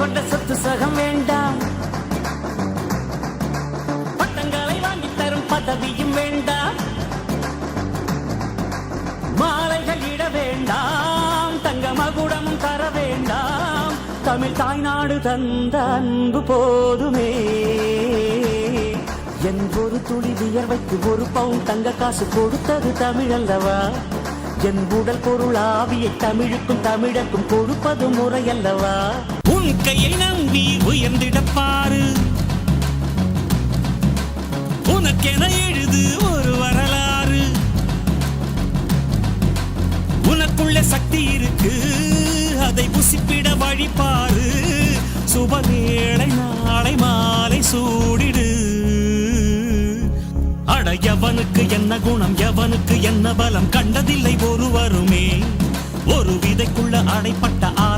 கொண்ட சொத்து சகம் வேண்டாம், பட்டங்களை வாங்கி தரும் பதவியும் வேண்டாம், மாலைகள் இட வேண்டாம், தங்க மகுடமும் தர வேண்டாம், தமிழ் தாய்நாடு தந்த அன்பு போதுமே. என் ஒரு துளி வியர்வைக்கு ஒரு பவுன் தங்க காசு கொடுத்தது தமிழ் அல்லவா? என் உடல் பொருள் ஆவியை தமிழுக்கும் தமிழக்கும் கொடுப்பது முறையல்லவா? உன் கையை நம்பி உயர்ந்திடப்பாரு, உனக்கென எழுது ஒரு வரலாறு. உனக்குள்ள சக்தி இருக்கு, அதை புசிப்பிட வழிபாரு. சுபவேளை நாளை மாலை சூடிடு. அட எவனுக்கு என்ன குணம், எவனுக்கு என்ன பலம், கண்டதில்லை ஒருவருமே. ஒரு விதைக்குள்ள அடைப்பட்ட